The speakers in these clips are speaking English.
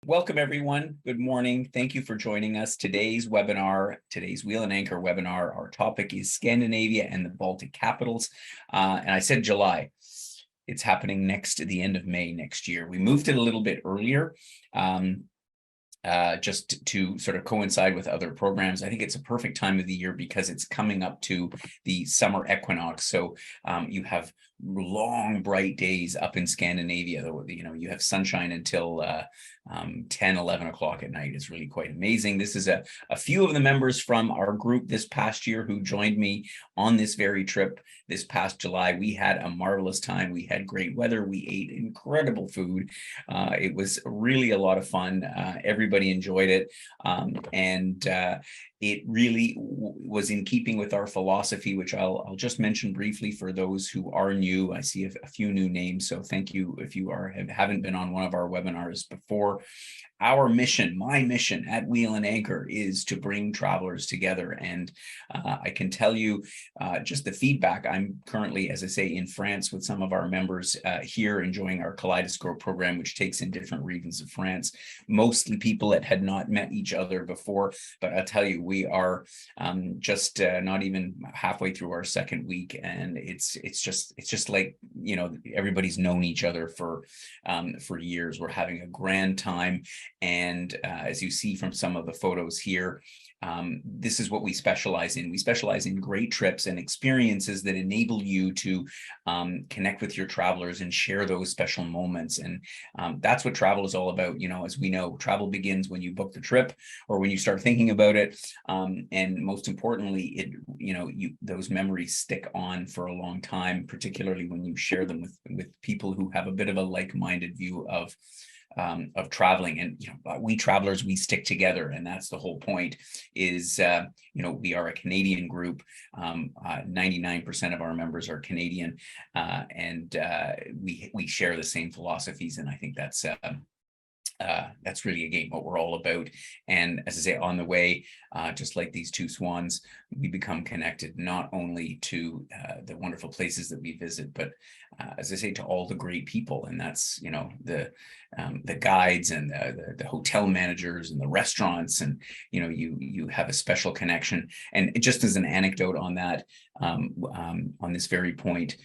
Welcome, everyone. Good morning. Thank you for joining us. Today's Wheel and Anchor webinar, our topic is Scandinavia and the Baltic capitals. And I said July. It's happening at the end of May next year. We moved it a little bit earlier. Just to sort of coincide with other programs. I think it's a perfect time of the year because it's coming up to the summer equinox. So you have long, bright days up in Scandinavia. You have sunshine until 10, 11 o'clock at night. It's really quite amazing. This is a few of the members from our group this past year who joined me on this very trip this past July. We had a marvelous time. We had great weather. We ate incredible food. It was really a lot of fun. Everybody enjoyed it. It really was in keeping with our philosophy, which I'll just mention briefly for those who are new. I see a few new names, so thank you if you haven't been on one of our webinars before. Our mission, my mission at Wheel and Anchor, is to bring travelers together. And I can tell you just the feedback. I'm currently, as I say, in France with some of our members here enjoying our Kaleidoscope program, which takes in different regions of France, mostly people that had not met each other before. But I'll tell you, we are just not even halfway through our second week. And it's just like, everybody's known each other for years. We're having a grand time. And as you see from some of the photos here, this is what we specialize in. We specialize in great trips and experiences that enable you to connect with your travelers and share those special moments. And that's what travel is all about. As we know, travel begins when you book the trip or when you start thinking about it. And most importantly, those memories stick on for a long time, particularly when you share them with people who have a bit of a like-minded view of traveling. And we travelers, we stick together, and that's the whole point. Is we are a Canadian group. 99% of our members are Canadian, and we share the same philosophies, and I think that's really, again, what we're all about. And as I say, on the way, just like these two swans, we become connected not only to the wonderful places that we visit, but as I say, to all the great people. And that's, the guides and the hotel managers and the restaurants, and, you have a special connection. And just as an anecdote on that, on this very point,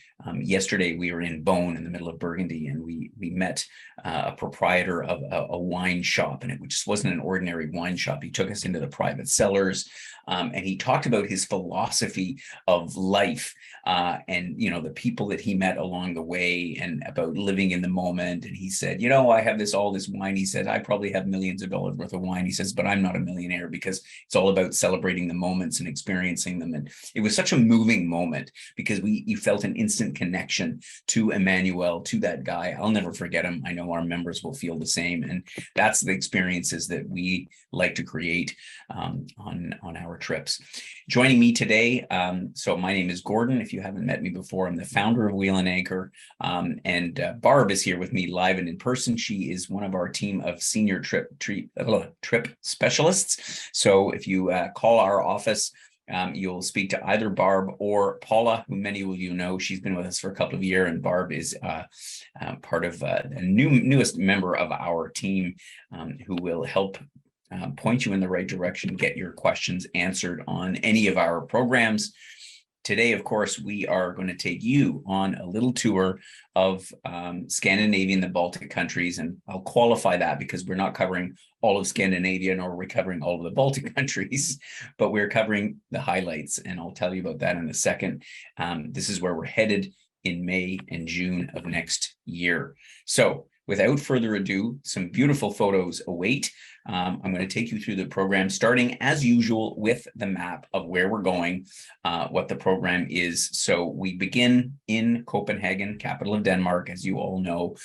yesterday we were in Beaune in the middle of Burgundy, and we met a proprietor of a wine shop, and it just wasn't an ordinary wine shop. He took us into the private cellars, and he talked about his philosophy of life, and the people that he met along the way, and about living in the moment. And he said, I have all this wine. He said, I probably have millions of dollars worth of wine. He says, but I'm not a millionaire, because it's all about celebrating the moments and experiencing them. And it was such a moving moment, because you felt an instant connection to Emmanuel, to that guy. I'll never forget him. I know our members will feel the same. And that's the experiences that we like to create on our trips. Joining me today, so my name is Gordon. If you haven't met me before, I'm the founder of Wheel and Anchor, and Barb is here with me live and in person. She is one of our team of senior trip specialists. So if you call our office, you'll speak to either Barb or Paula, who many of you know. She's been with us for a couple of years, and Barb is part of a newest member of our team, who will help point you in the right direction, get your questions answered on any of our programs. Today, of course, we are going to take you on a little tour of Scandinavia and the Baltic countries. And I'll qualify that, because we're not covering all of Scandinavia, nor are we covering all of the Baltic countries, but we're covering the highlights. And I'll tell you about that in a second. This is where we're headed in May and June of next year. So without further ado, some beautiful photos await. I'm going to take you through the program, starting as usual with the map of where we're going, what the program is. So we begin in Copenhagen, capital of Denmark, as you all know,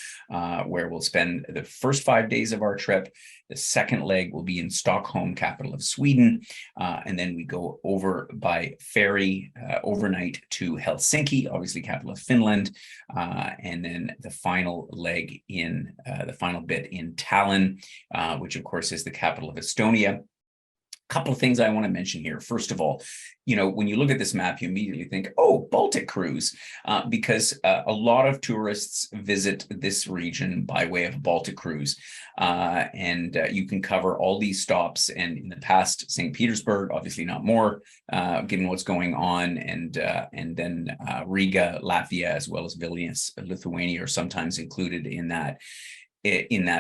where we'll spend the first 5 days of our trip. The second leg will be in Stockholm, capital of Sweden, and then we go over by ferry overnight to Helsinki, obviously capital of Finland, and then the final leg the final bit in Tallinn, which of course is the capital of Estonia. Couple of things I want to mention here. First of all, when you look at this map, you immediately think, oh, Baltic cruise, because a lot of tourists visit this region by way of a Baltic cruise. And you can cover all these stops. And in the past, St. Petersburg, obviously not more, given what's going on. And then Riga, Latvia, as well as Vilnius, Lithuania, are sometimes included in that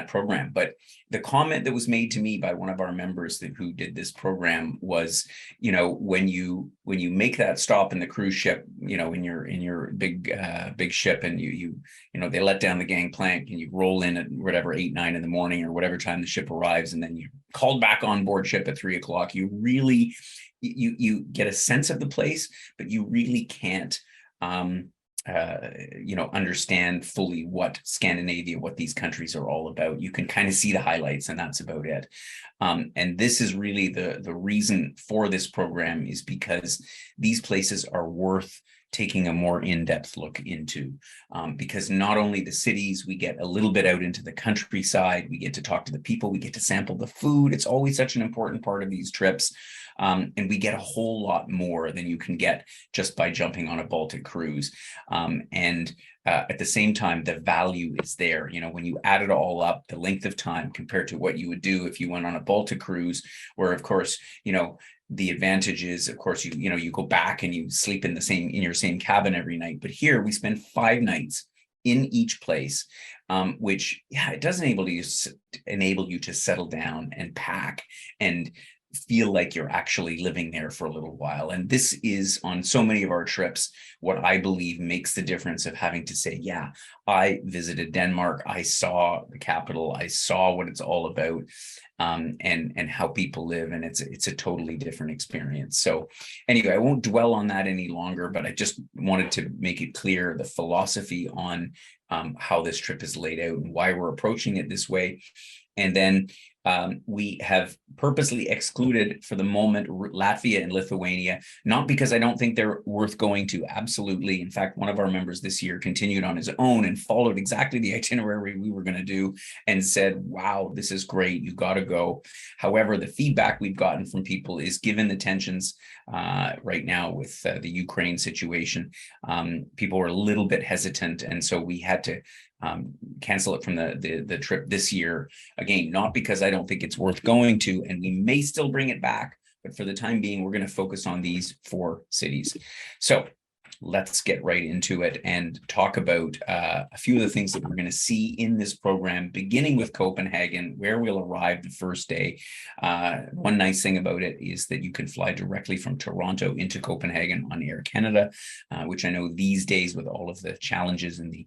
program. But the comment that was made to me by one of our members who did this program was, when you make that stop in the cruise ship, in your big ship, and you they let down the gangplank and you roll in at whatever 8, 9 in the morning or whatever time the ship arrives, and then you're called back on board ship at 3 o'clock. You really you get a sense of the place, but you really can't understand fully what Scandinavia, what these countries are all about. You can kind of see the highlights, and that's about it. And this is really the reason for this program, is because these places are worth taking a more in-depth look into, because not only the cities, we get a little bit out into the countryside, we get to talk to the people, we get to sample the food. It's always such an important part of these trips. And we get a whole lot more than you can get just by jumping on a Baltic cruise. And at the same time, the value is there. When you add it all up, the length of time compared to what you would do if you went on a Baltic cruise, where, of course, the advantage is, of course, you go back and you sleep in your same cabin every night. But here we spend 5 nights in each place, which, it does enable you to settle down and pack and feel like you're actually living there for a little while. And this is, on so many of our trips, what I believe makes the difference of having to say, yeah, I visited Denmark, I saw the capital, I saw what it's all about, and how people live, and it's a totally different experience. So anyway, I won't dwell on that any longer, but I just wanted to make it clear the philosophy on how this trip is laid out and why we're approaching it this way. And then we have purposely excluded, for the moment, Latvia and Lithuania, not because I don't think they're worth going to. Absolutely. In fact, one of our members this year continued on his own and followed exactly the itinerary we were going to do and said, wow, this is great. You got to go. However, the feedback we've gotten from people is, given the tensions right now with the Ukraine situation, people were a little bit hesitant. And so we had to cancel it from the trip this year. Again, not because I don't think it's worth going to, and we may still bring it back, but for the time being, we're going to focus on these 4 cities. So let's get right into it and talk about a few of the things that we're going to see in this program, beginning with Copenhagen, where we'll arrive the first day. One nice thing about it is that you can fly directly from Toronto into Copenhagen on Air Canada, which I know these days, with all of the challenges in the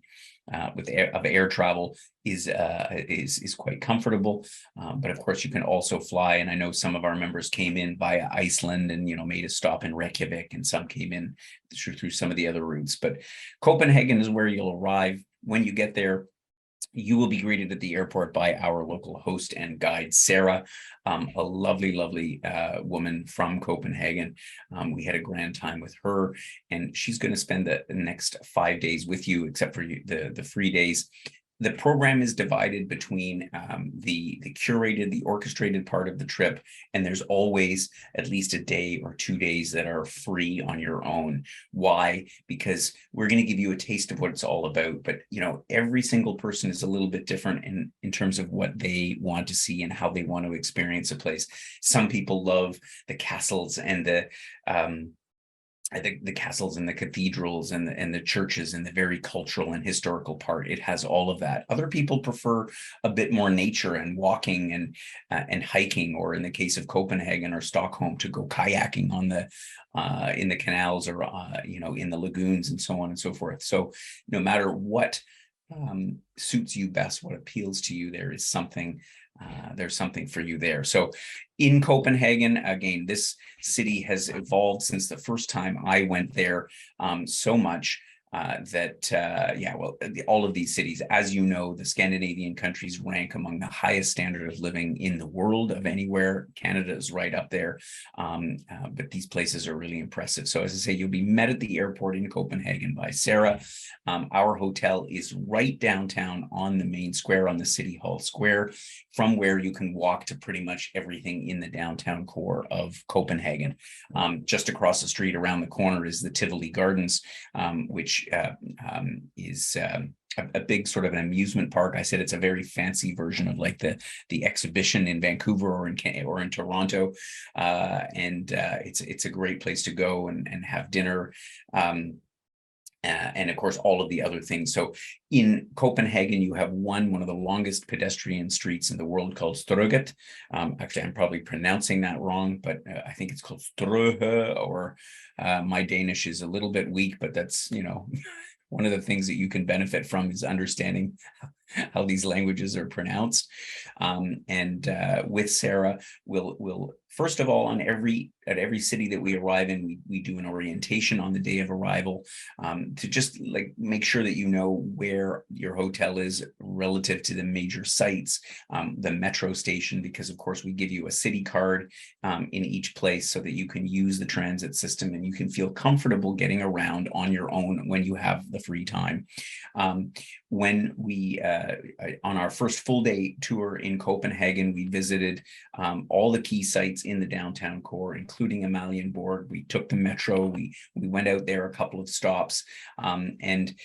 air travel, is quite comfortable. But of course, you can also fly, and I know some of our members came in via Iceland and made a stop in Reykjavik, and some came in through some of the other routes. But Copenhagen is where you'll arrive. When you get there, you will be greeted at the airport by our local host and guide, Sarah, a lovely woman from Copenhagen. We had a grand time with her, and she's going to spend the next 5 days with you, except for the free days. The program is divided between the curated, the orchestrated part of the trip, and there's always at least a day or 2 days that are free on your own. Why? Because we're going to give you a taste of what it's all about. But every single person is a little bit different in terms of what they want to see and how they want to experience a place. Some people love the castles and the castles and the cathedrals and the churches and the very cultural and historical part. It has all of that. Other people prefer a bit more nature and walking and hiking, or in the case of Copenhagen or Stockholm, to go kayaking on in the canals, or in the lagoons, and so on and so forth. So no matter what suits you best, what appeals to you, there's something for you there. So in Copenhagen, again, this city has evolved since the first time I went there so much. all of these cities, as you know, the Scandinavian countries rank among the highest standard of living in the world of anywhere. Canada is right up there, but these places are really impressive. So as I say, you'll be met at the airport in Copenhagen by Sarah. Our hotel is right downtown on the main square, on the City Hall Square, from where you can walk to pretty much everything in the downtown core of Copenhagen. Just across the street, around the corner, is the Tivoli Gardens, which is a big sort of an amusement park. I said it's a very fancy version of like the exhibition in Vancouver or in Toronto, and it's a great place to go and have dinner. And of course, all of the other things. So in Copenhagen, you have one of the longest pedestrian streets in the world called Strøget. Actually, I'm probably pronouncing that wrong, but I think it's called Strøhe, or my Danish is a little bit weak, but that's, one of the things that you can benefit from is understanding how these languages are pronounced. And with Sarah, we'll first of all, at every city that we arrive in, we do an orientation on the day of arrival, to just like make sure that you know where your hotel is relative to the major sites, the metro station, because of course we give you a city card in each place so that you can use the transit system and you can feel comfortable getting around on your own when you have the free time. When we, on our first full day tour in Copenhagen, we visited all the key sites in the downtown core, including Amalienborg. We took the metro, we went out there a couple of stops, and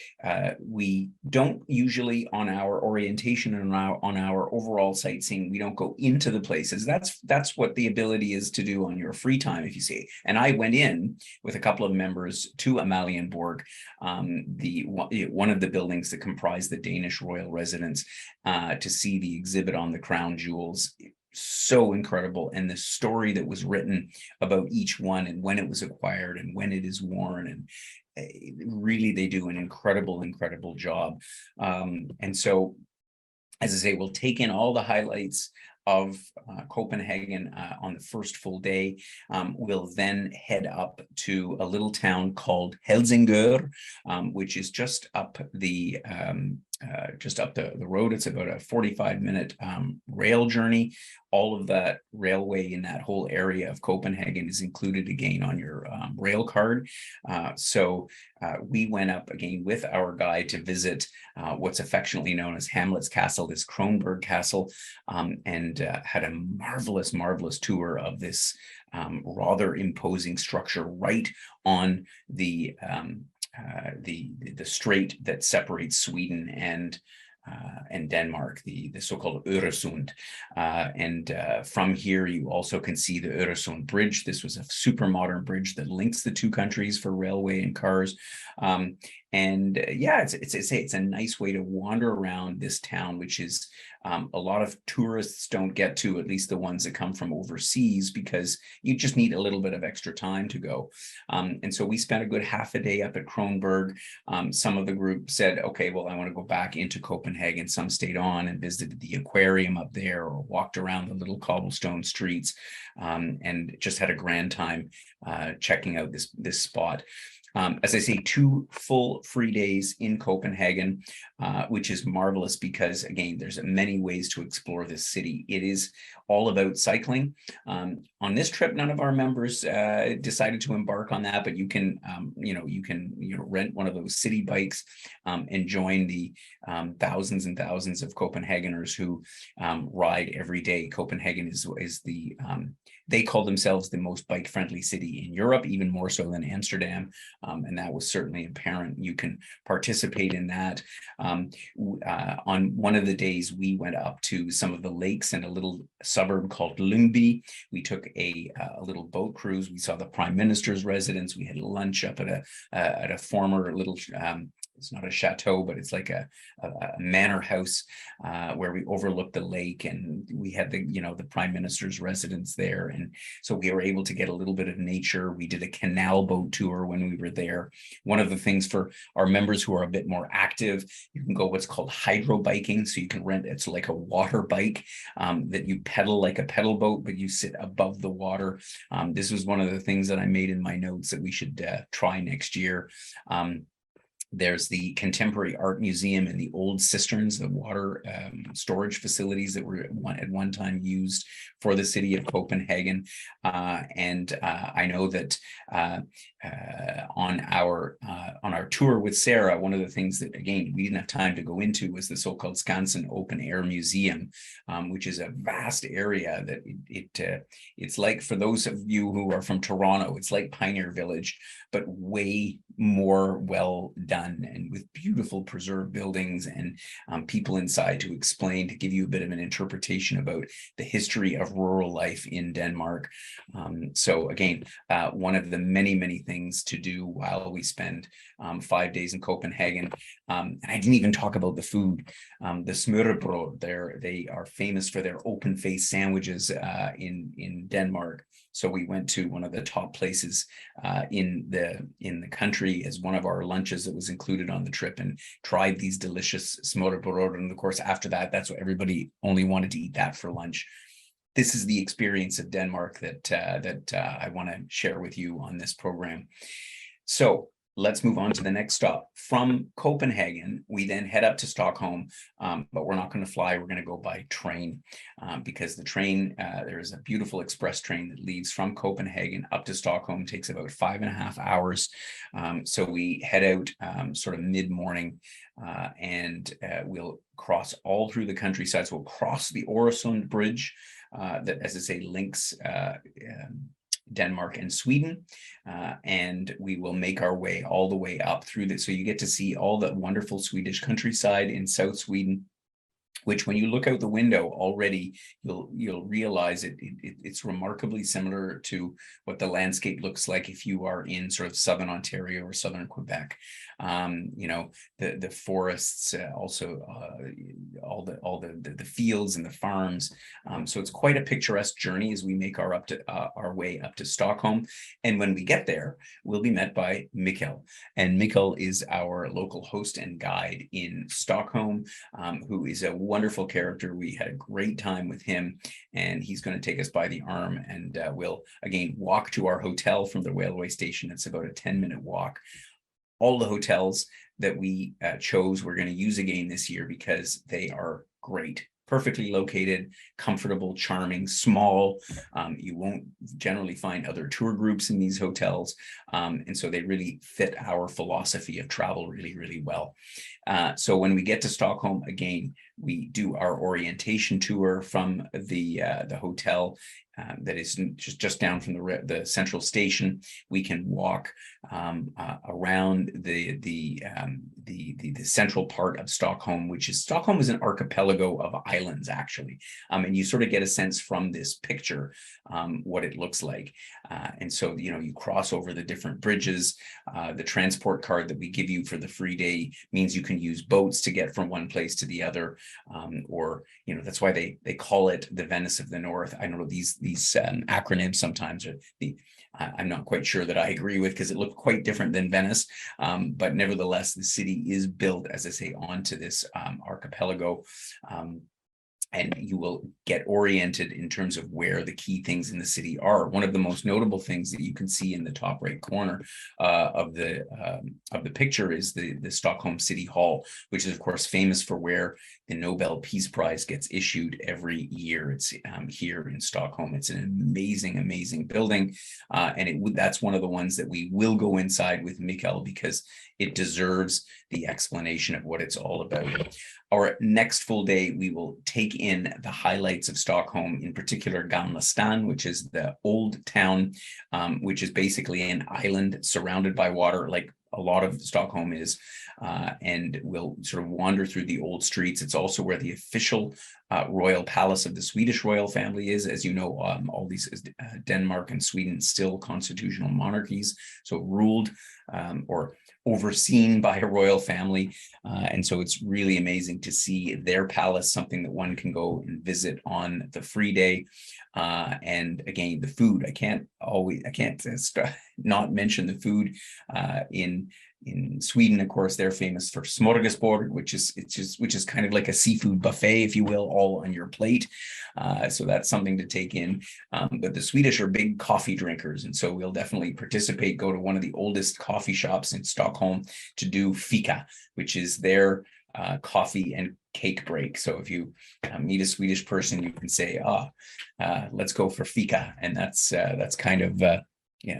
we don't usually, on our orientation and on our overall sightseeing, we don't go into the places. That's what the ability is to do on your free time, if you see. And I went in with a couple of members to Amalienborg, one of the buildings that comprise the Danish royal residence, to see the exhibit on the crown jewels. So incredible, and the story that was written about each one and when it was acquired and when it is worn, and really they do an incredible job. And so, as I say, we'll take in all the highlights of Copenhagen on the first full day. We'll then head up to a little town called Helsingør, which is just up the road. It's about a 45-minute rail journey. All of that railway in that whole area of Copenhagen is included again on your rail card. So we went up again with our guide to visit what's affectionately known as Hamlet's Castle, this Kronborg Castle, and had a marvelous tour of this rather imposing structure right on the strait that separates Sweden and Denmark, the so-called Øresund. And from here, you also can see the Øresund Bridge. This was a super modern bridge that links the two countries for railway and cars. It's a nice way to wander around this town, which is a lot of tourists don't get to, at least the ones that come from overseas, because you just need a little bit of extra time to go. And so we spent a good half a day up at Kronborg. Some of the group said, okay, well, I want to go back into Copenhagen. Some stayed on and visited the aquarium up there, or walked around the little cobblestone streets, and just had a grand time checking out this spot. As I say, 2 full free days in Copenhagen, which is marvelous because, again, there's many ways to explore this city. It is all about cycling. On this trip, none of our members decided to embark on that, but you can, rent one of those city bikes and join the thousands and thousands of Copenhageners who ride every day. Copenhagen is the they call themselves the most bike-friendly city in Europe, even more so than Amsterdam. And that was certainly apparent. You can participate in that. On one of the days, we went up to some of the lakes in a little suburb called Lyngby. We took a little boat cruise. We saw the Prime Minister's residence. We had lunch up at a former little it's not a chateau, but it's like a manor house where we overlooked the lake, and we had the Prime Minister's residence there. And so we were able to get a little bit of nature. We did a canal boat tour when we were there. One of the things for our members who are a bit more active, you can go what's called hydro biking. So you can rent, it's like a water bike that you pedal like a pedal boat, but you sit above the water. This was one of the things that I made in my notes that we should try next year. There's the Contemporary Art Museum and the old cisterns, the water storage facilities that were at one time used for the city of Copenhagen. I know that on our tour with Sarah, one of the things that, again, we didn't have time to go into was the so-called Skansen Open Air Museum, which is a vast area that it's like, for those of you who are from Toronto, it's like Pioneer Village, but way more well done and with beautiful preserved buildings and people inside to explain, to give you a bit of an interpretation about the history of rural life in Denmark. So again, one of the many, many things to do while we spend 5 days in Copenhagen. And I didn't even talk about the food. The smørrebrød, they are famous for their open face sandwiches in Denmark. So we went to one of the top places in the country as one of our lunches that was included on the trip, and tried these delicious smørrebrød. And of course, after that, that's what everybody only wanted to eat that for lunch. This is the experience of Denmark that I want to share with you on this program. So let's move on to the next stop. From Copenhagen, we then head up to Stockholm, but we're not going to fly. We're going to go by train because the train, there's a beautiful express train that leaves from Copenhagen up to Stockholm, takes about 5.5 hours. So we head out sort of mid-morning and we'll cross all through the countryside. So we'll cross the Øresund Bridge that, as I say, links Denmark and Sweden, and we will make our way all the way up through this. So you get to see all the wonderful Swedish countryside in South Sweden, which when you look out the window already, you'll realize it's remarkably similar to what the landscape looks like if you are in sort of southern Ontario or southern Quebec. You know, the forests, also all the fields and the farms. So it's quite a picturesque journey as we make our way up to Stockholm. And when we get there, we'll be met by Mikkel. And Mikkel is our local host and guide in Stockholm, who is a wonderful character. We had a great time with him, and he's going to take us by the arm, and we'll again walk to our hotel from the railway station. It's about a 10-minute walk. All the hotels that we chose, we're going to use again this year because they are great. Perfectly located, comfortable, charming, small. You won't generally find other tour groups in these hotels. And so they really fit our philosophy of travel really, really well. So when we get to Stockholm, again, we do our orientation tour from the hotel that is just down from the central station. We can walk around the central part of Stockholm, Stockholm is an archipelago of islands, actually. And you sort of get a sense from this picture what it looks like. And so, you know, you cross over the different bridges. The transport card that we give you for the free day means you can use boats to get from one place to the other. Or, you know, that's why they call it the Venice of the North. I don't know, these acronyms sometimes are I'm not quite sure that I agree with, because it looked quite different than Venice. But nevertheless, the city is built, as I say, onto this archipelago. And you will get oriented in terms of where the key things in the city are. One of the most notable things that you can see in the top right corner of the picture is the Stockholm City Hall, which is of course famous for where the Nobel Peace Prize gets issued every year. It's here in Stockholm. It's an amazing, amazing building, and that's one of the ones that we will go inside with Mikkel because it deserves the explanation of what it's all about. Our next full day, we will take in the highlights of Stockholm, in particular Gamla Stan, which is the old town, which is basically an island surrounded by water, like a lot of Stockholm is, and we'll sort of wander through the old streets. It's also where the official royal palace of the Swedish royal family is. As you know, all these Denmark and Sweden still constitutional monarchies, so ruled or overseen by a royal family. And so it's really amazing to see their palace, something that one can go and visit on the free day. And again, the food, I can't not mention the food in in Sweden, of course, they're famous for smorgasbord, which is kind of like a seafood buffet, if you will, all on your plate. So that's something to take in. But the Swedish are big coffee drinkers, and so we'll definitely participate. Go to one of the oldest coffee shops in Stockholm to do fika, which is their coffee and cake break. So if you meet a Swedish person, you can say, let's go for fika, and that's kind of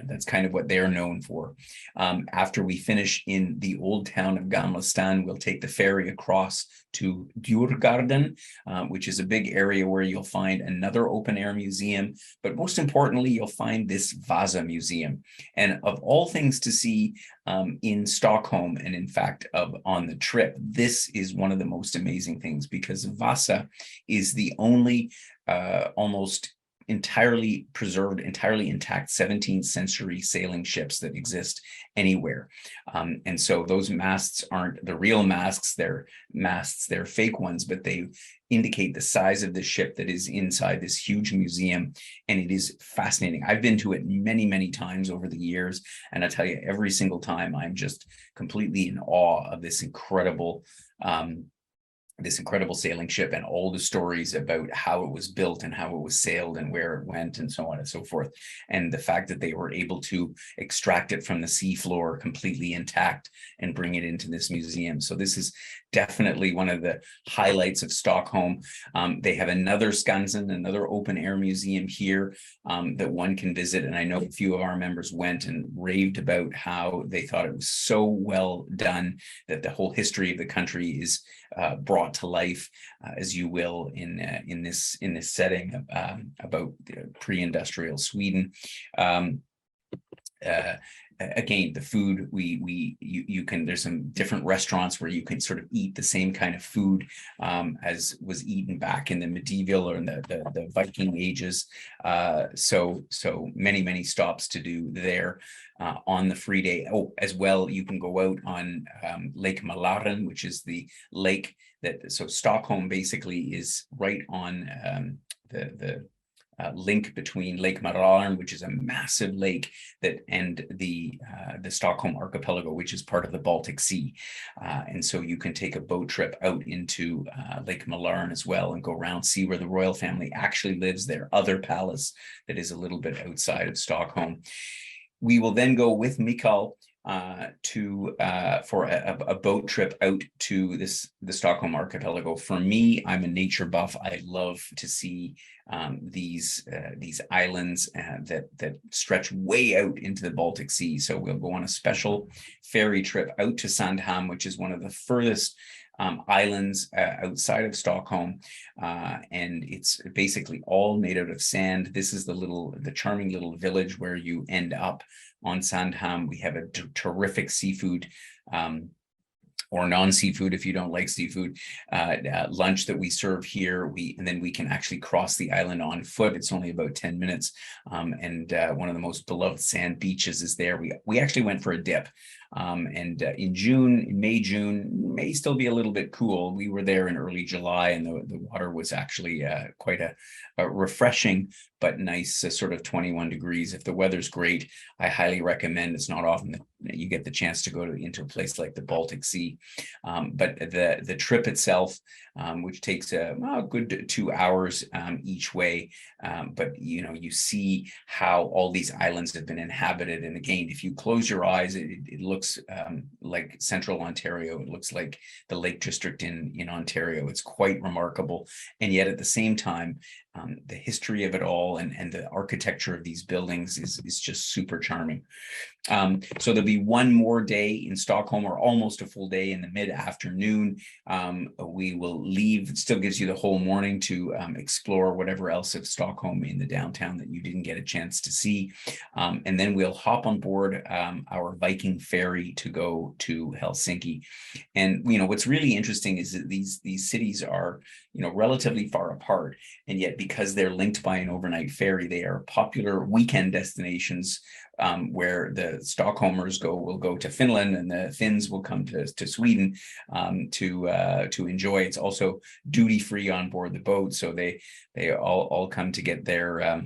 that's kind of what they're known for. After we finish in the old town of Gamla Stan, we'll take the ferry across to Djurgården, which is a big area where you'll find another open air museum, but most importantly, you'll find this Vasa Museum. And of all things to see in Stockholm, and in fact on the trip, this is one of the most amazing things, because Vasa is the only almost entirely preserved, entirely intact 17th century sailing ships that exist anywhere. And so those masts aren't the real masts, they're fake ones, but they indicate the size of the ship that is inside this huge museum. And it is fascinating. I've been to it many, many times over the years. And I tell you, every single time I'm just completely in awe of this incredible sailing ship, and all the stories about how it was built and how it was sailed and where it went and so on and so forth. And the fact that they were able to extract it from the seafloor completely intact and bring it into this museum. So this is definitely one of the highlights of Stockholm. They have another Skansen, another open air museum here that one can visit. And I know a few of our members went and raved about how they thought it was so well done, that the whole history of the country is brought to life, as you will, in this setting about pre-industrial Sweden. Again, the food, you can, there's some different restaurants where you can sort of eat the same kind of food as was eaten back in the medieval or in the Viking ages. So many stops to do there on the free day. Oh, as well, you can go out on Lake Mälaren, which is the lake so Stockholm basically is right on the link between Lake Mälaren, which is a massive lake, and the Stockholm Archipelago, which is part of the Baltic Sea. And so you can take a boat trip out into Lake Mälaren as well and go around, see where the royal family actually lives, their other palace that is a little bit outside of Stockholm. We will then go with Mikael for a boat trip out to the Stockholm Archipelago. For me, I'm a nature buff. I love to see these islands that stretch way out into the Baltic Sea. So we'll go on a special ferry trip out to Sandhamn, which is one of the furthest islands outside of Stockholm, and it's basically all made out of sand. This is the charming little village where you end up on Sandhamn. We have a terrific seafood or non-seafood, if you don't like seafood, lunch that we serve here. And then we can actually cross the island on foot. It's only about 10 minutes. And one of the most beloved sand beaches is there. We actually went for a dip. And in May, June, may still be a little bit cool. We were there in early July, and the water was actually quite a refreshing but nice, sort of 21 degrees. If the weather's great, I highly recommend. It's not often that you get the chance to go into a place like the Baltic Sea. But the trip itself, which takes a good 2 hours each way, but you see how all these islands have been inhabited. And again, if you close your eyes, it looks like central Ontario. It looks like the Lake District in Ontario. It's quite remarkable. And yet at the same time, the history of it all and the architecture of these buildings is just super charming. So there'll be one more day in Stockholm, or almost a full day in the mid-afternoon. We will leave. It still gives you the whole morning to explore whatever else of Stockholm in the downtown that you didn't get a chance to see. And then we'll hop on board our Viking ferry to go to Helsinki. And what's really interesting is that these cities are relatively far apart, and yet because they're linked by an overnight ferry, they are popular weekend destinations where the Stockholmers will go to Finland, and the Finns will come to Sweden to enjoy. It's also duty free on board the boat, so they all come to get their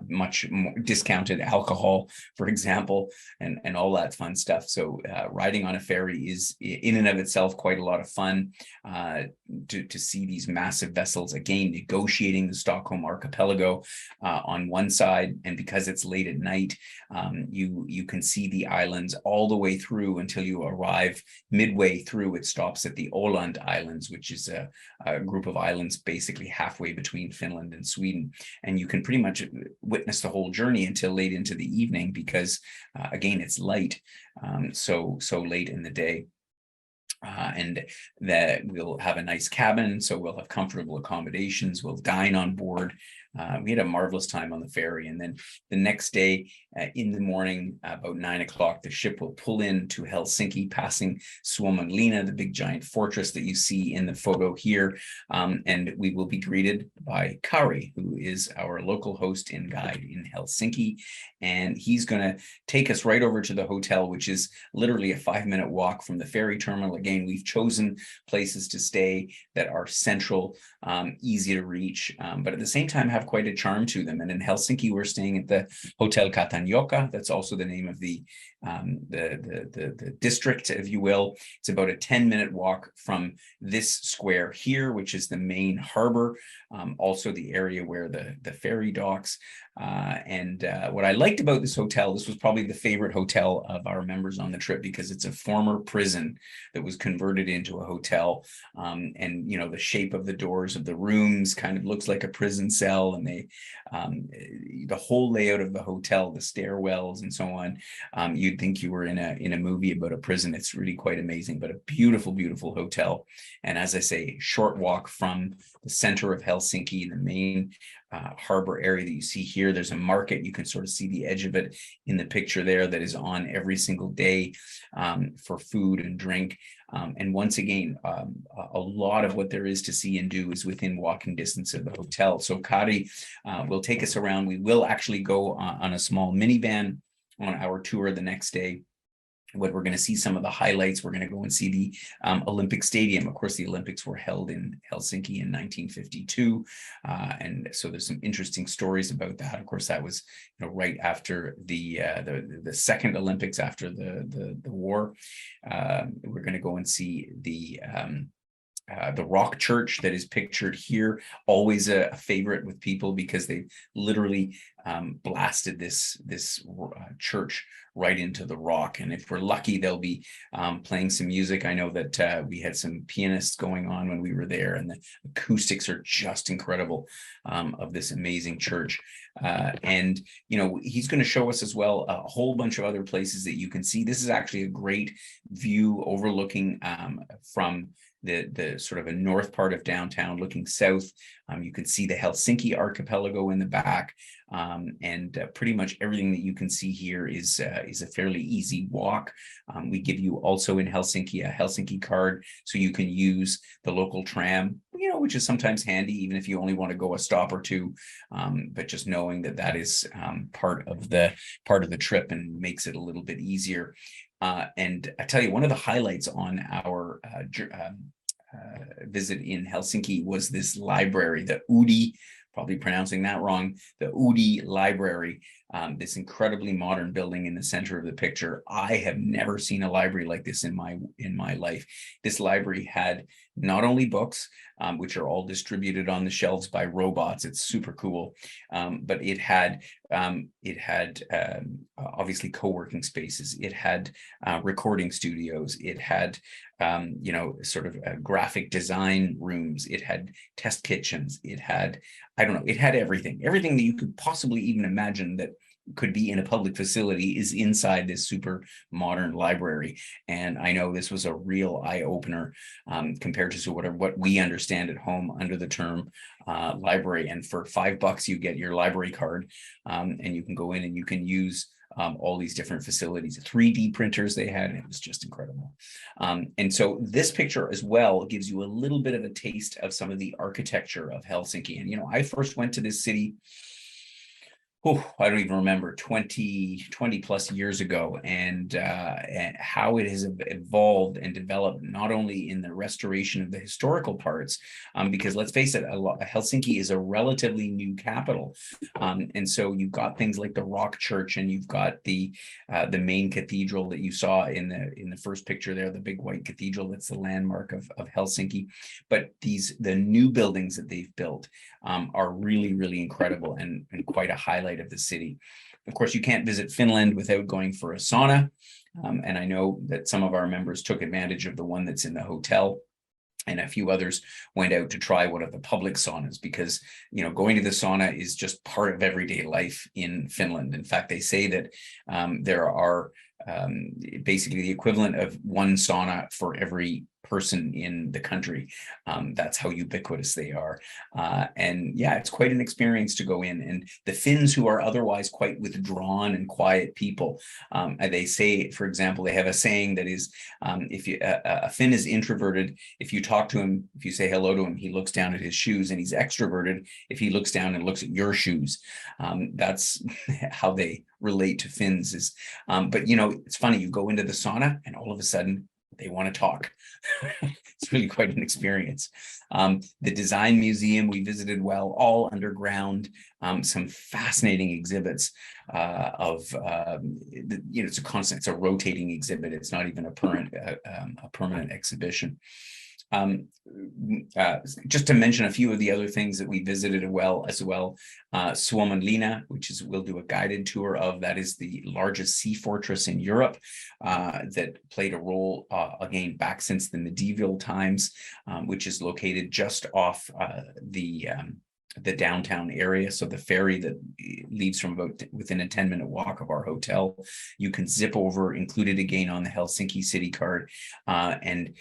much more discounted alcohol, for example, and all that fun stuff. So riding on a ferry is in and of itself quite a lot of fun, to see these massive vessels, again, negotiating the Stockholm Archipelago on one side. And because it's late at night, you can see the islands all the way through until you arrive midway through. It stops at the Åland Islands, which is a group of islands basically halfway between Finland and Sweden. And you can pretty much witness the whole journey until late into the evening, because again, it's light, so late in the day. And that we'll have a nice cabin, so we'll have comfortable accommodations. We'll dine on board. We had a marvelous time on the ferry, and then the next day in the morning, about 9 o'clock, the ship will pull in to Helsinki, passing Suomenlinna, the big giant fortress that you see in the photo here, and we will be greeted by Kari, who is our local host and guide in Helsinki, and he's going to take us right over to the hotel, which is literally a 5-minute walk from the ferry terminal. Again, we've chosen places to stay that are central, easy to reach, but at the same time have quite a charm to them. And in Helsinki, we're staying at the Hotel Katanjoka. That's also the name of the district, if you will. It's about a 10-minute walk from this square here, which is the main harbor, also the area where the ferry docks. And what I liked about this hotel, this was probably the favorite hotel of our members on the trip, because it's a former prison that was converted into a hotel. And, you know, the shape of the doors of the rooms kind of looks like a prison cell, and the whole layout of the hotel, the stairwells and so on, you'd think you were in a movie about a prison. It's really quite amazing, but a beautiful, beautiful hotel. And as I say, short walk from the center of Helsinki, the main harbor area that you see here. There's a market. You can sort of see the edge of it in the picture there, that is on every single day for food and drink. And once again, a lot of what there is to see and do is within walking distance of the hotel. So Kari will take us around. We will actually go on a small minivan on our tour the next day. What we're going to see some of the highlights. We're going to go and see the Olympic Stadium. Of course, the Olympics were held in Helsinki in 1952, and so there's some interesting stories about that. Of course, that was, you know, right after the second Olympics after the war. We're going to go and see the Rock Church that is pictured here, always a favorite with people, because they literally blasted this church right into the rock. And if we're lucky, they'll be playing some music. I know that we had some pianists going on when we were there, and the acoustics are just incredible of this amazing church. And, you know, he's going to show us as well a whole bunch of other places that you can see. This is actually a great view overlooking from the sort of a north part of downtown, looking south. You can see the Helsinki archipelago in the back, and pretty much everything that you can see here is a fairly easy walk. We give you also in Helsinki a Helsinki card, so you can use the local tram, you know, which is sometimes handy, even if you only want to go a stop or two. But just knowing that that is part of the trip and makes it a little bit easier. And I tell you, one of the highlights on our visit in Helsinki was this library, the Udi, probably pronouncing that wrong, the Udi Library, this incredibly modern building in the center of the picture. I have never seen a library like this in my life. This library had not only books, which are all distributed on the shelves by robots. It's super cool, but it had obviously co-working spaces. It had recording studios. It had you know, sort of graphic design rooms. It had test kitchens. It had, I don't know, it had everything that you could possibly even imagine that could be in a public facility is inside this super modern library. And I know this was a real eye-opener compared to what we understand at home under the term library. And for $5 you get your library card, and you can go in and you can use all these different facilities, 3D printers they had, and it was just incredible. And so this picture as well gives you a little bit of a taste of some of the architecture of Helsinki. And, you know, I first went to this city I don't even remember, 20 plus years ago, and how it has evolved and developed, not only in the restoration of the historical parts, because let's face it, Helsinki is a relatively new capital. And so you've got things like the Rock Church, and you've got the main cathedral that you saw in the first picture there, the big white cathedral that's the landmark of Helsinki. But the new buildings that they've built are really, really incredible, and quite a highlight of the city. Of course, you can't visit Finland without going for a sauna. And I know that some of our members took advantage of the one that's in the hotel, and a few others went out to try one of the public saunas, because, going to the sauna is just part of everyday life in Finland. In fact, they say that there are basically the equivalent of one sauna for every person in the country. That's how ubiquitous they are. And yeah, it's quite an experience to go in. And the Finns, who are otherwise quite withdrawn and quiet people, they say, for example, they have a saying that is, if a Finn is introverted, if you talk to him, if you say hello to him, he looks down at his shoes, and he's extroverted if he looks down and looks at your shoes. That's how they relate to Finns. Is but it's funny, you go into the sauna and all of a sudden they want to talk. It's really quite an experience. The Design Museum we visited, all underground. Some fascinating exhibits it's a rotating exhibit. It's not even a permanent exhibition. Just to mention a few of the other things that we visited as well. Suomenlinna, we'll do a guided tour of. That is the largest sea fortress in Europe, that played a role again back since the medieval times, which is located just off the downtown area. So the ferry that leaves from about within a 10-minute walk of our hotel, you can zip over, included again on the Helsinki city card, and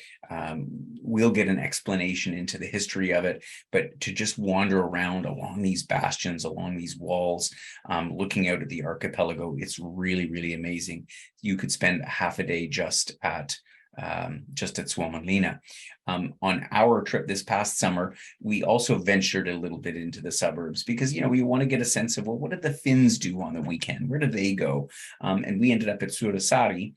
we'll get an explanation into the history of it. But to just wander around along these bastions, along these walls, looking out at the archipelago, it's really, really amazing. You could spend half a day just at Suomenlinna. On our trip this past summer, we also ventured a little bit into the suburbs, because we want to get a sense of, well, what did the Finns do on the weekend? Where did they go? And we ended up at Suuresari,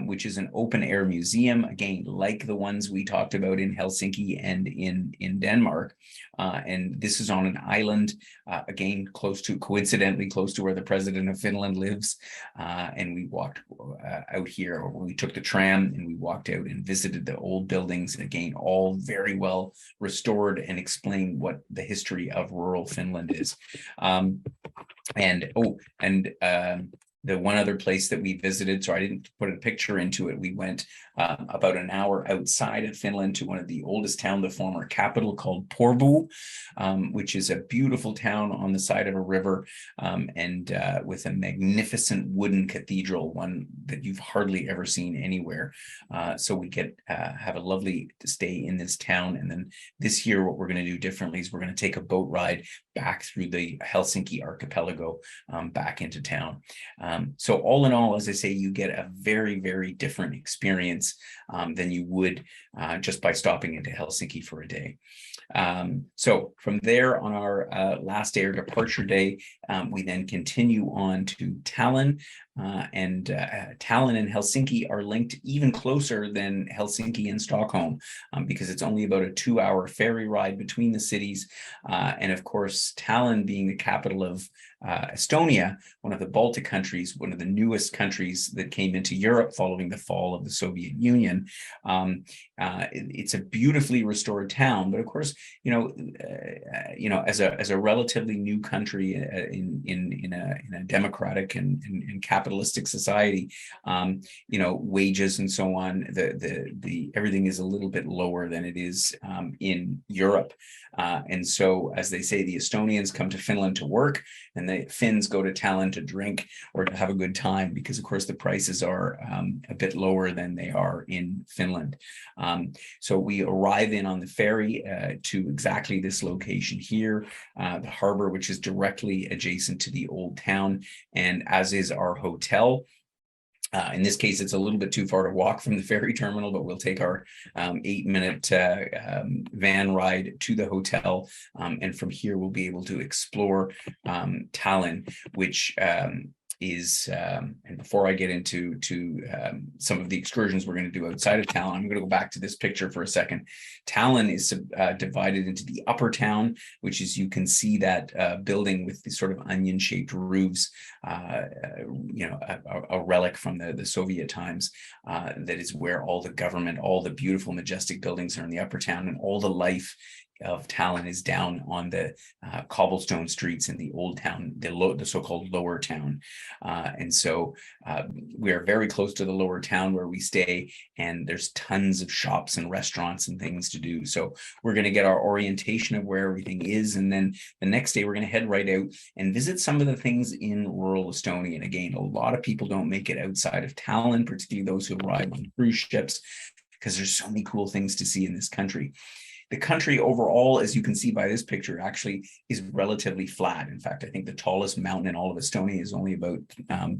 which is an open air museum, again, like the ones we talked about in Helsinki and in Denmark. And this is on an island, again, coincidentally close to where the president of Finland lives. And we walked out here, or we took the tram and we walked out and visited the old buildings, and again, all very well restored, and explain what the history of rural Finland is. The one other place that we visited, so I didn't put a picture into it, we went about an hour outside of Finland to one of the oldest town, the former capital, called Porvoo, which is a beautiful town on the side of a river, and with a magnificent wooden cathedral, one that you've hardly ever seen anywhere. So we have a lovely stay in this town. And then this year, what we're going to do differently is we're going to take a boat ride back through the Helsinki archipelago, back into town. So all in all, as I say, you get a very, very different experience than you would just by stopping into Helsinki for a day. So from there, on our last day or departure day, we then continue on to Tallinn. Tallinn and Helsinki are linked even closer than Helsinki and Stockholm, because it's only about a 2-hour ferry ride between the cities. And of course, Tallinn being the capital of Estonia, one of the Baltic countries, one of the newest countries that came into Europe following the fall of the Soviet Union. It's a beautifully restored town, but of course, as a relatively new country in a democratic and capitalistic society, wages and so on, the everything is a little bit lower than it is in Europe. And so, as they say, the Estonians come to Finland to work, and the Finns go to Tallinn to drink or to have a good time, because of course the prices are a bit lower than they are in Finland. So we arrive in on the ferry to exactly this location here, the harbor, which is directly adjacent to the old town, and as is our hotel. In this case, it's a little bit too far to walk from the ferry terminal, but we'll take our 8-minute van ride to the hotel. And from here, we'll be able to explore Tallinn, which is, and before I get into some of the excursions we're going to do outside of Tallinn, I'm going to go back to this picture for a second. Tallinn is divided into the upper town, which is, you can see that building with the sort of onion-shaped roofs, a relic from the Soviet times. That is where all the government, all the beautiful, majestic buildings are in the upper town, and all the life of Tallinn is down on the cobblestone streets in the old town, the so-called lower town. And so we are very close to the lower town where we stay, and there's tons of shops and restaurants and things to do. So we're going to get our orientation of where everything is, and then the next day we're going to head right out and visit some of the things in rural Estonia. And again, a lot of people don't make it outside of Tallinn, particularly those who arrive on cruise ships, because there's so many cool things to see in this country. The country overall, as you can see by this picture, actually is relatively flat. In fact, I think the tallest mountain in all of Estonia is only about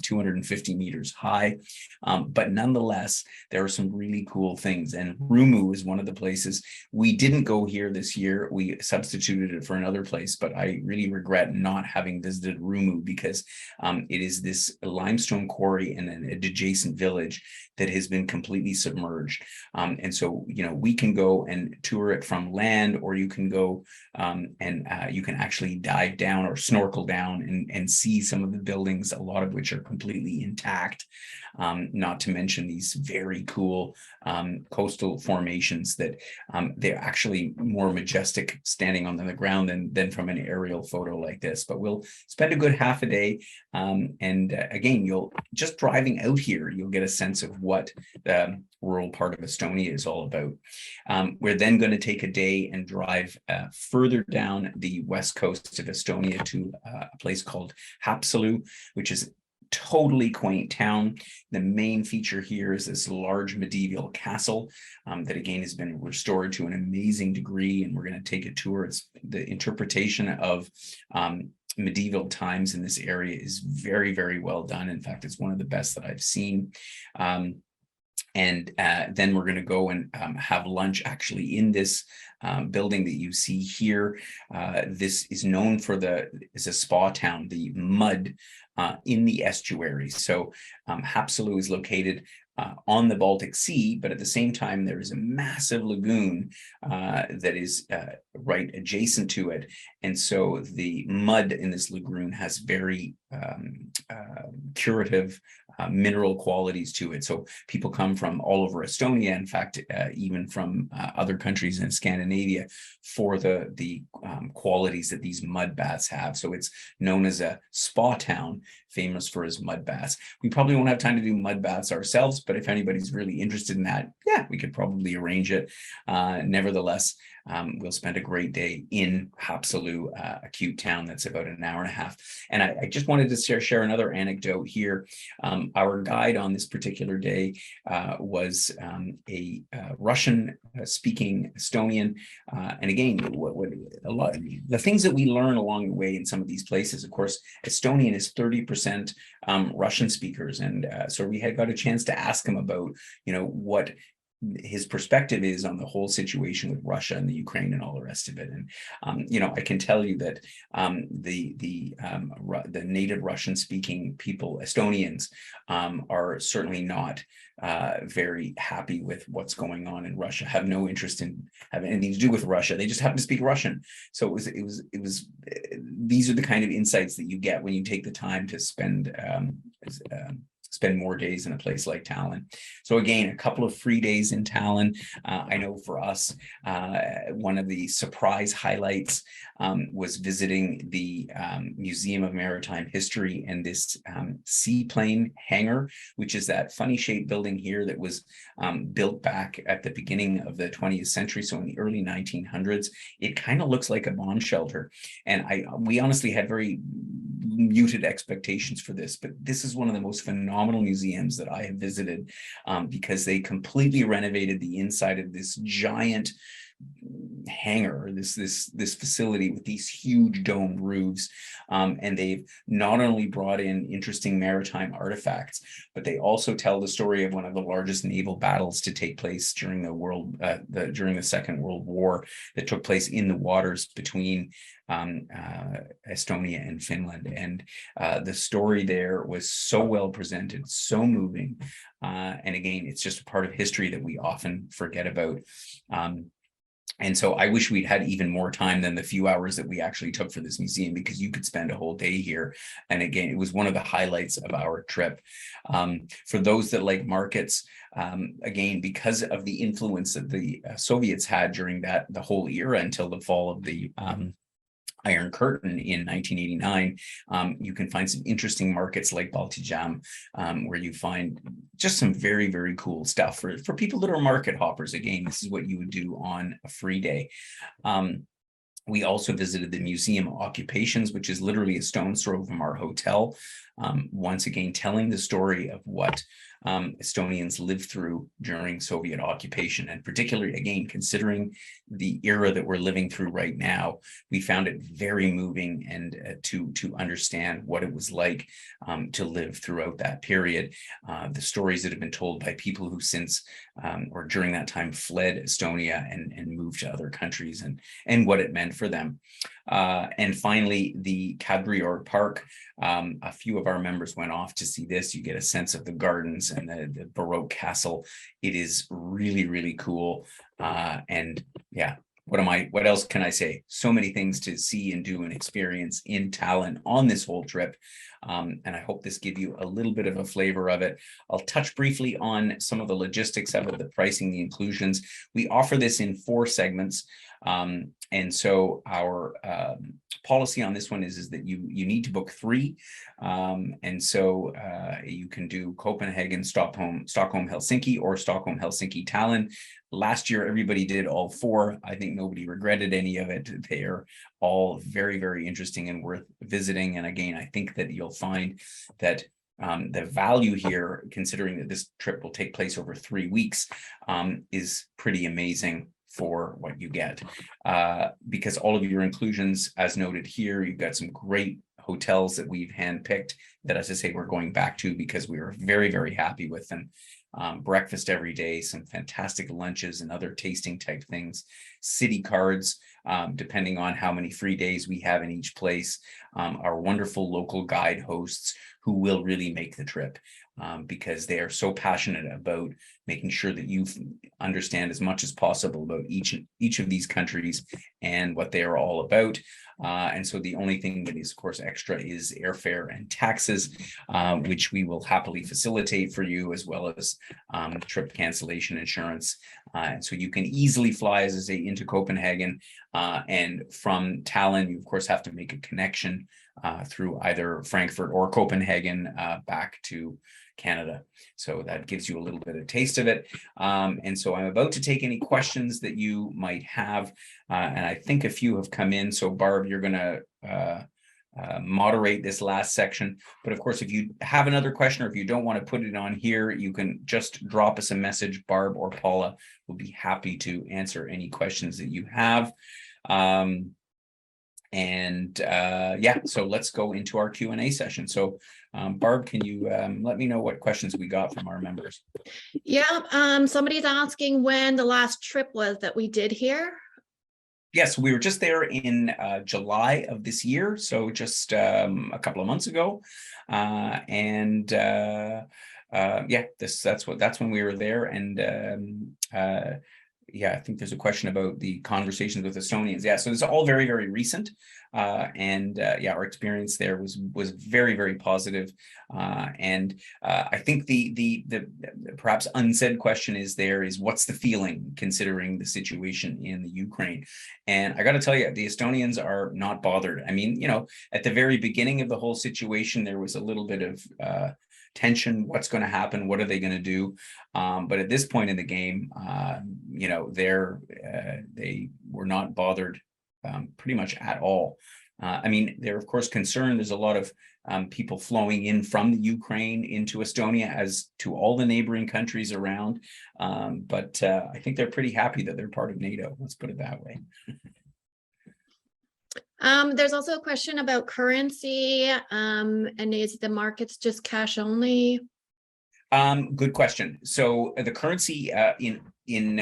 250 meters high. But nonetheless, there are some really cool things. And Rumu is one of the places. We didn't go here this year. We substituted it for another place, but I really regret not having visited Rumu, because it is this limestone quarry and an adjacent village that has been completely submerged. And so, we can go and tour it from land, or you can go and you can actually dive down or snorkel down and see some of the buildings, a lot of which are completely intact. Not to mention these very cool coastal formations that they're actually more majestic standing on the ground than from an aerial photo like this. But we'll spend a good half a day. And again, you'll just driving out here, you'll get a sense of what the rural part of Estonia is all about. We're then going to take a day and drive further down the west coast of Estonia to a place called Haapsalu, which is totally quaint town. The main feature here is this large medieval castle that again has been restored to an amazing degree, and we're going to take a tour. It's the interpretation of medieval times in this area is very, very well done. In fact, it's one of the best that I've seen. And then we're going to go and have lunch actually in this building that you see here. This is known for is a spa town, the mud in the estuary. So Haapsalu is located on the Baltic Sea, but at the same time, there is a massive lagoon that is right adjacent to it. And so the mud in this lagoon has very curative mineral qualities to it. So people come from all over Estonia, in fact, even from other countries in Scandinavia, for the qualities that these mud baths have. So it's known as a spa town, famous for its mud baths. We probably won't have time to do mud baths ourselves, but if anybody's really interested in that, yeah, we could probably arrange it. Nevertheless, we'll spend a great day in Haapsalu, a cute town that's about an hour and a half. And I just wanted to share another anecdote here. Our guide on this particular day was a Russian-speaking Estonian. And again, the things that we learn along the way in some of these places, of course, Estonian is 30% Russian speakers. And so we had got a chance to ask him about, what his perspective is on the whole situation with Russia and the Ukraine and all the rest of it. And I can tell you that the native Russian-speaking people, Estonians, are certainly not very happy with what's going on in Russia. Have no interest in having anything to do with Russia. They just happen to speak Russian. So it was. These are the kind of insights that you get when you take the time to spend more days in a place like Tallinn. So again, a couple of free days in Tallinn. I know for us, one of the surprise highlights was visiting the Museum of Maritime History and this seaplane hangar, which is that funny shaped building here that was built back at the beginning of the 20th century. So in the early 1900s, it kind of looks like a bomb shelter. And we honestly had very muted expectations for this, but this is one of the most phenomenal museums that I have visited because they completely renovated the inside of this giant hangar, this facility with these huge domed roofs, and they've not only brought in interesting maritime artifacts, but they also tell the story of one of the largest naval battles to take place during during the Second World War, that took place in the waters between Estonia and Finland. And the story there was so well presented, so moving. And again, it's just a part of history that we often forget about. And so I wish we'd had even more time than the few hours that we actually took for this museum, because you could spend a whole day here. And again, it was one of the highlights of our trip. For those that like markets, again, because of the influence that the Soviets had during the whole era until the fall of the Iron Curtain in 1989, you can find some interesting markets like Baltic, where you find just some very, very cool stuff for people that are market hoppers. Again, this is what you would do on a free day. We also visited the Museum of Occupations, which is literally a stone's throw from our hotel. Once again, telling the story of what Estonians lived through during Soviet occupation, and particularly, again, considering the era that we're living through right now, we found it very moving, and to understand what it was like to live throughout that period. The stories that have been told by people who since or during that time fled Estonia and moved to other countries, and what it meant for them. And finally, the Cadbury Park. A few of our members went off to see this. You get a sense of the gardens and the Baroque castle. It is really, really cool. And yeah, what else can I say? So many things to see and do and experience in Tallinn on this whole trip. And I hope this gives you a little bit of a flavor of it. I'll touch briefly on some of the logistics of it, the pricing, the inclusions. We offer this in 4 segments. And so our policy on this one is that you need to book 3. And so you can do Copenhagen, Stockholm, Helsinki, or Stockholm, Helsinki, Tallinn. Last year, everybody did all 4. I think nobody regretted any of it. They are all very, very interesting and worth visiting. And again, I think that you'll find that the value here, considering that this trip will take place over 3 weeks, is pretty amazing for what you get, because all of your inclusions, as noted here, you've got some great hotels that we've handpicked that, as I say, we're going back to because we were very, very happy with them. Breakfast every day, some fantastic lunches and other tasting type things, city cards, depending on how many free days we have in each place, our wonderful local guide hosts who will really make the trip, because they are so passionate about making sure that you understand as much as possible about each of these countries and what they are all about. And so the only thing that is, of course, extra is airfare and taxes, which we will happily facilitate for you, as well as trip cancellation insurance. And so you can easily fly, as I say, into Copenhagen, and from Tallinn, you, of course, have to make a connection through either Frankfurt or Copenhagen back to Canada. So that gives you a little bit of taste of it. And so I'm about to take any questions that you might have. And I think a few have come in. So Barb, you're going to moderate this last section. But of course, if you have another question, or if you don't want to put it on here, you can just drop us a message. Barb or Paula will be happy to answer any questions that you have. Yeah, so let's go into our Q&A session. So Barb, can you let me know what questions we got from our members? Yeah, somebody's asking when the last trip was that we did here. Yes, we were just there in July of this year, so just a couple of months ago. Yeah, that's when we were there. And yeah, I think there's a question about the conversations with Estonians. Yeah, so it's all very, very recent. Yeah, our experience there was very, very positive. I think the perhaps unsaid question is what's the feeling considering the situation in the Ukraine? And I got to tell you, the Estonians are not bothered. I mean, at the very beginning of the whole situation, there was a little bit of tension. What's going to happen? What are they going to do? But at this point in the game, they were not bothered pretty much at all. I mean, they're of course concerned. There's a lot of people flowing in from the Ukraine into Estonia, as to all the neighboring countries around. But I think they're pretty happy that they're part of NATO. Let's put it that way. There's also a question about currency, and is the markets just cash only? Good question. So the currency in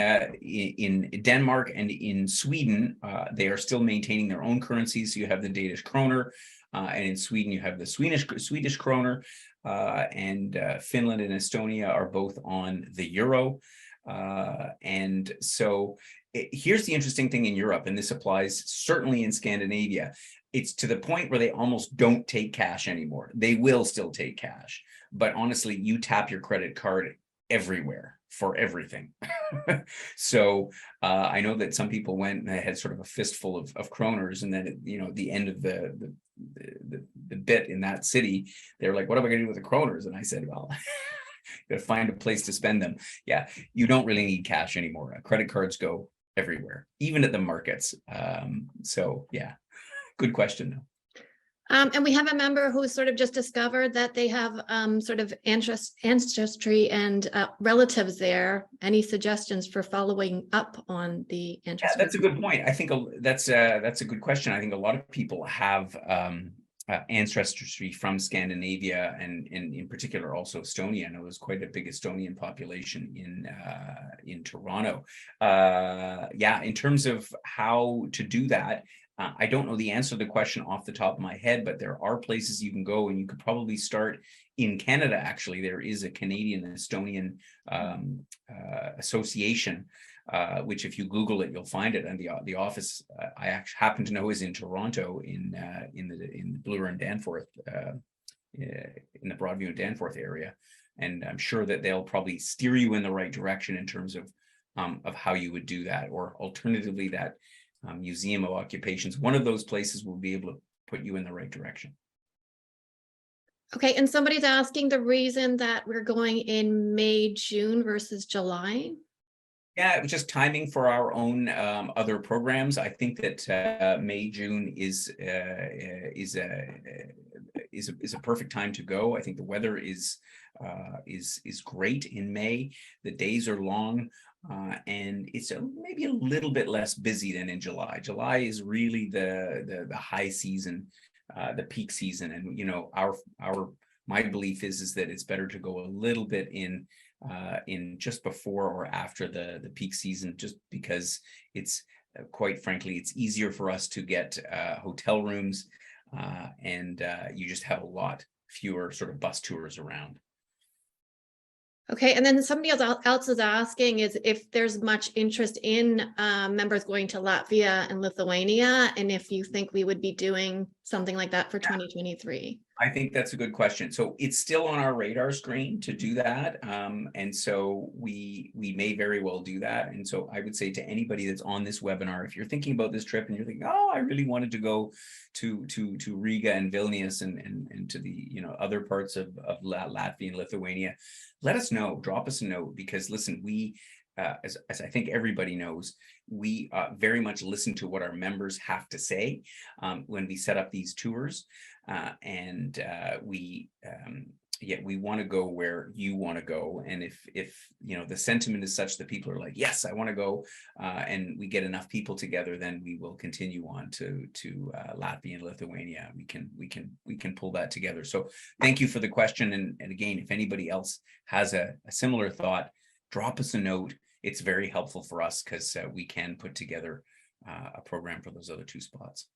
Denmark and in Sweden, they are still maintaining their own currencies. So you have the Danish kroner, and in Sweden you have the Swedish kroner, and Finland and Estonia are both on the euro. And so here's the interesting thing in Europe, and this applies certainly in Scandinavia. It's to the point where they almost don't take cash anymore. They will still take cash, but honestly, you tap your credit card everywhere for everything. So I know that some people went and they had sort of a fistful of kroners, and then at the end of the bit in that city, they were like, "What am I going to do with the kroners?" And I said, "Well, you got to find a place to spend them." Yeah, you don't really need cash anymore. Credit cards go everywhere, even at the markets. So yeah, good question. And we have a member who sort of just discovered that they have sort of ancestry and relatives there. Any suggestions for following up on the ancestry? Yeah, that's a good point. I think that's a good question. I think a lot of people have ancestry from Scandinavia, and in particular also Estonia. I know there's quite a big Estonian population in Toronto. Yeah, in terms of how to do that, I don't know the answer to the question off the top of my head, but there are places you can go, and you could probably start in Canada. Actually, there is a Canadian Estonian association, which if you Google it, you'll find it. And the office I actually happen to know is in Toronto, in the Bloor and Danforth, in the Broadview and Danforth area. And I'm sure that they'll probably steer you in the right direction in terms of how you would do that, or alternatively that Museum of Occupations. One of those places will be able to put you in the right direction. Okay, and somebody's asking the reason that we're going in May, June versus July. Yeah, it was just timing for our own other programs. I think that May, June is a perfect time to go. I think the weather is great in May. The days are long, and it's maybe a little bit less busy than in July. July is really the high season, the peak season, and my belief is that it's better to go a little bit in just before or after the peak season, just because it's quite frankly, it's easier for us to get hotel rooms, and you just have a lot fewer sort of bus tours around. Okay, and then somebody else is asking is if there's much interest in members going to Latvia and Lithuania, and if you think we would be doing something like that for 2023. I think that's a good question. So it's still on our radar screen to do that. And so we may very well do that. And so I would say to anybody that's on this webinar, if you're thinking about this trip and you're thinking, oh, I really wanted to go to Riga and Vilnius and to the other parts of Latvia and Lithuania, let us know, drop us a note, because listen, we as I think everybody knows, we very much listen to what our members have to say when we set up these tours. And we want to go where you want to go. And if the sentiment is such that people are like, yes, I want to go, and we get enough people together, then we will continue on to Latvia and Lithuania. We can pull that together. So thank you for the question. And again, if anybody else has a similar thought, drop us a note. It's very helpful for us, because we can put together a program for those other two spots.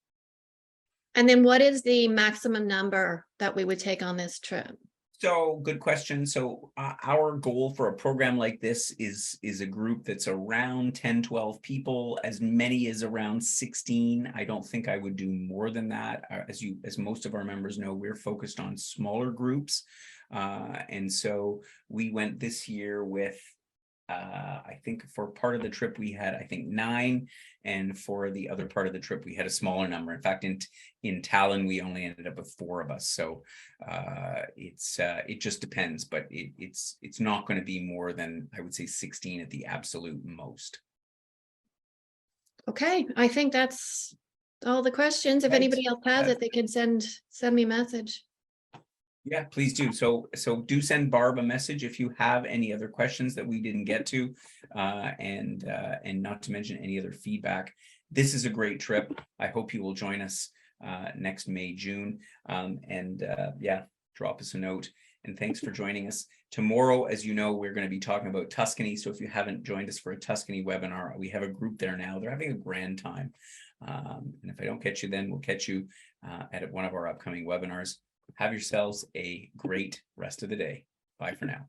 And then what is the maximum number that we would take on this trip? So good question. So our goal for a program like this is a group that's around 10, 12 people, as many as around 16. I don't think I would do more than that. As most of our members know, we're focused on smaller groups. And so we went this year with, I think for part of the trip we had, I think 9, and for the other part of the trip we had a smaller number. In fact, in Tallinn we only ended up with 4 of us. So it just depends, but it's not going to be more than, I would say, 16 at the absolute most. Okay, I think that's all the questions. If Right. anybody else has it, they can send me a message. Yeah, please do. So do send Barb a message if you have any other questions that we didn't get to, and not to mention any other feedback. This is a great trip. I hope you will join us next May, June, yeah, drop us a note. And thanks for joining us. Tomorrow, as you know, we're going to be talking about Tuscany. So if you haven't joined us for a Tuscany webinar, we have a group there now. They're having a grand time. And if I don't catch you then, we'll catch you at one of our upcoming webinars. Have yourselves a great rest of the day. Bye for now.